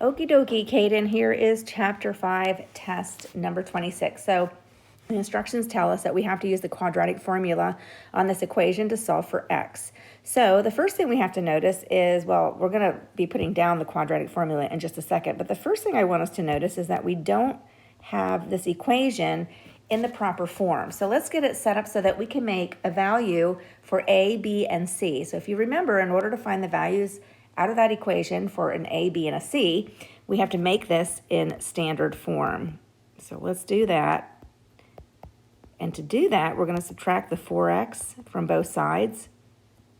Okie dokie, Kaden, here is chapter 5, test number 26. So the instructions tell us that we have to use the quadratic formula on this equation to solve for x. So the first thing we have to notice is, well, we're going to be putting down the quadratic formula in just a second, but the first thing I want us to notice is that we don't have this equation in the proper form. So let's get it set up so that we can make a value for a, b, and c. So if you remember, in order to find the values out of that equation for an a, b, and a c, we have to make this in standard form. So let's do that. And to do that, we're going to subtract the 4x from both sides.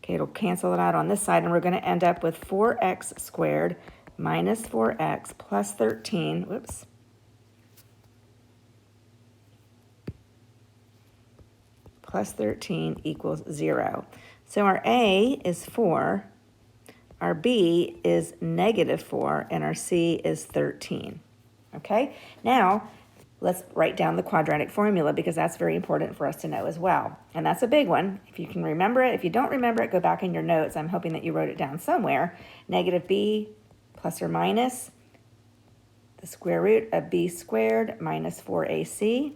Okay, it'll cancel it out on this side, and we're going to end up with 4x squared minus 4x plus 13, whoops, plus 13 equals 0. So our a is 4, our b is negative 4, and our c is 13. Okay, now let's write down the quadratic formula because that's very important for us to know as well. And that's a big one. If you can remember it, if you don't remember it, go back in your notes. I'm hoping that you wrote it down somewhere. Negative b plus or minus the square root of b squared minus 4ac.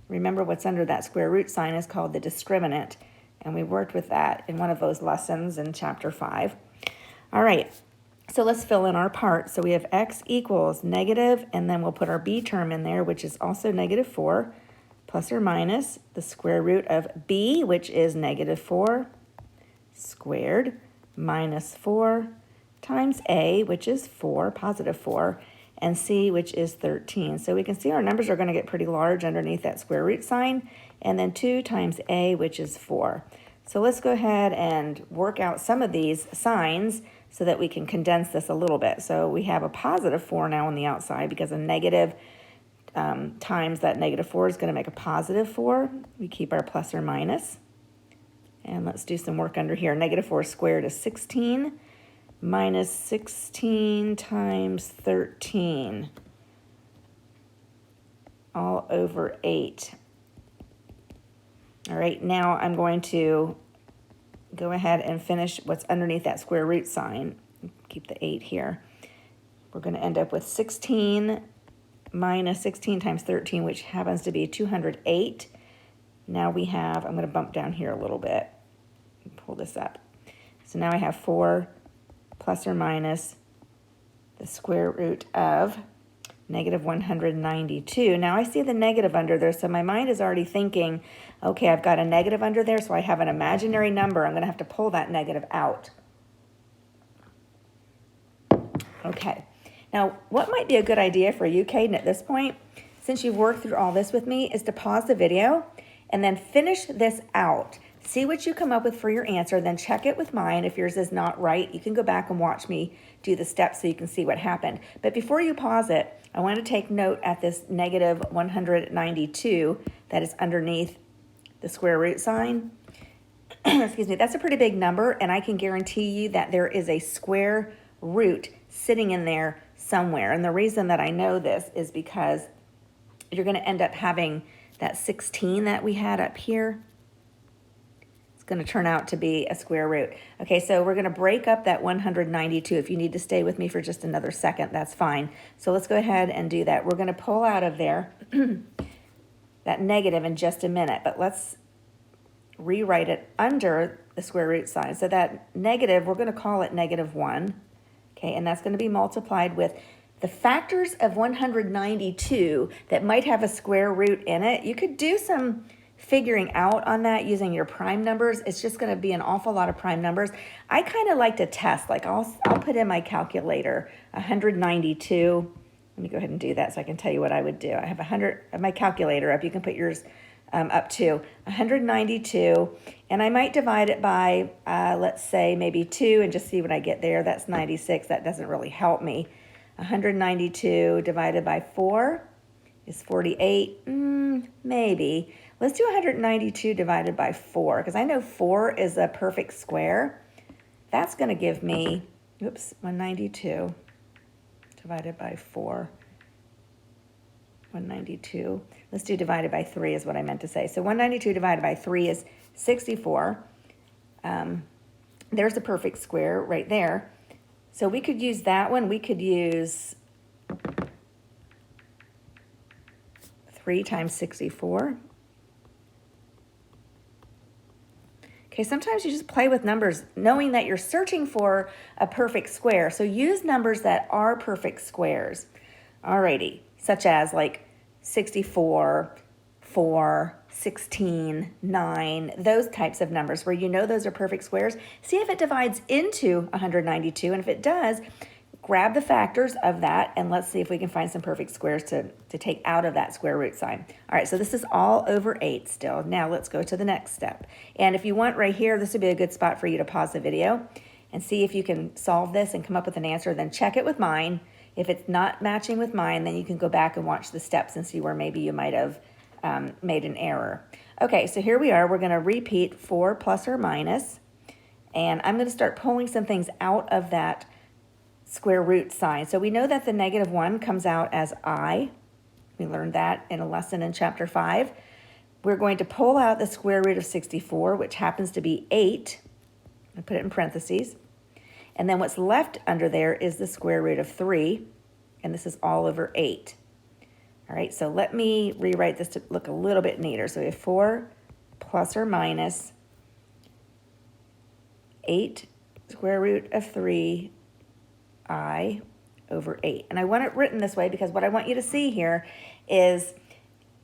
Remember, what's under that square root sign is called the discriminant. And we worked with that in one of those lessons in chapter 5. All right. So let's fill in our part. So we have x equals negative, and then we'll put our b term in there, which is also negative 4, plus or minus the square root of b, which is negative 4, squared, minus 4, times a, which is 4, positive 4, and c, which is 13. So we can see our numbers are going to get pretty large underneath that square root sign, and then 2 times a, which is 4. So let's go ahead and work out some of these signs so that we can condense this a little bit. So we have a positive 4 now on the outside because a negative times that negative 4 is going to make a positive 4. We keep our plus or minus. And let's do some work under here. Negative 4 squared is 16 minus 16 times 13 all over 8. All right, now I'm going to go ahead and finish what's underneath that square root sign. Keep the 8 here. We're going to end up with 16 minus 16 times 13, which happens to be 208. Now we have, I'm going to bump down here a little bit and pull this up. So now I have 4 plus or minus the square root of negative 192. Now I see the negative under there, so my mind is already thinking, okay, I've got a negative under there, so I have an imaginary number. I'm going to have to pull that negative out. Okay. Now, what might be a good idea for you, Caden, at this point, since you've worked through all this with me, is to pause the video and then finish this out. See what you come up with for your answer, then check it with mine. If yours is not right, you can go back and watch me do the steps so you can see what happened. But before you pause it, I want to take note at this negative 192 that is underneath the square root sign. Excuse me, that's a pretty big number, and I can guarantee you that there is a square root sitting in there somewhere. And the reason that I know this is because you're going to end up having that 16 that we had up here. Going to turn out to be a square root. Okay, so we're going to break up that 192. If you need to stay with me for just another second, that's fine. So let's go ahead and do that. We're going to pull out of there that negative in just a minute, but let's rewrite it under the square root sign. So that negative, we're going to call it negative 1. Okay, and that's going to be multiplied with the factors of 192 that might have a square root in it. You could do some figuring out on that using your prime numbers. It's just going to be an awful lot of prime numbers. I kind of like to test, like I'll put in my calculator 192. Let me go ahead and do that so I can tell you what I would do. I have my calculator up. You can put yours up to 192, and I might divide it by let's say maybe 2 and just see what I get there. That's 96. That doesn't really help me. 192 divided by 4 is 48. Maybe. Let's do 192 divided by 4, because I know 4 is a perfect square. That's going to give me, 192 divided by 4. 192. Let's do divided by 3 is what I meant to say. So 192 divided by 3 is 64. There's a perfect square right there. So we could use that one. We could use 3 times 64. Okay, sometimes you just play with numbers knowing that you're searching for a perfect square. So use numbers that are perfect squares. Alrighty, such as like 64, 4, 16, 9, those types of numbers where you know those are perfect squares. See if it divides into 192, and if it does, grab the factors of that, and let's see if we can find some perfect squares to take out of that square root sign. All right, so this is all over 8 still. Now let's go to the next step. And if you want right here, this would be a good spot for you to pause the video and see if you can solve this and come up with an answer, then check it with mine. If it's not matching with mine, then you can go back and watch the steps and see where maybe you might have made an error. Okay, so here we are. We're going to repeat 4 plus or minus, and I'm going to start pulling some things out of that square root sign. So we know that the -1 comes out as I. We learned that in a lesson in chapter 5. We're going to pull out the square root of 64, which happens to be 8. I put it in parentheses. And then what's left under there is the square root of 3, and this is all over 8. All right, so let me rewrite this to look a little bit neater. So we have 4 plus or minus 8 square root of 3 I over 8. And I want it written this way because what I want you to see here is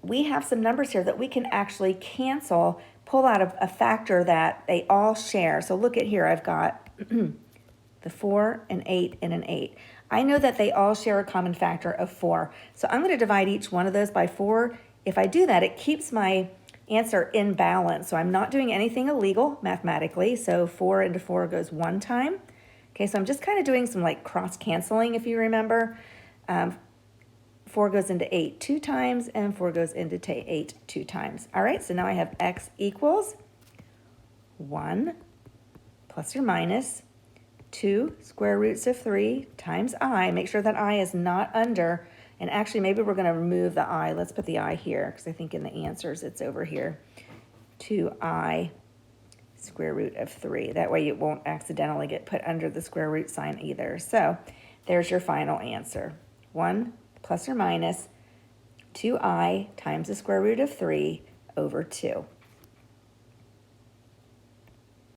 we have some numbers here that we can actually cancel, pull out of a factor that they all share. So look at here, I've got the 4, an 8, and an 8. I know that they all share a common factor of 4. So I'm going to divide each one of those by 4. If I do that, it keeps my answer in balance. So I'm not doing anything illegal mathematically. So 4 into 4 goes 1 time. Okay, so I'm just kind of doing some like cross-canceling, if you remember. 4 goes into 8 2 times, and 4 goes into 8 2 times. All right, so now I have x equals 1 plus or minus 2 square roots of 3 times I. Make sure that I is not under, and actually maybe we're going to remove the I. Let's put the I here, because I think in the answers it's over here. 2I square root of 3. That way it won't accidentally get put under the square root sign either. So there's your final answer. 1 plus or minus 2I times the square root of 3 over 2.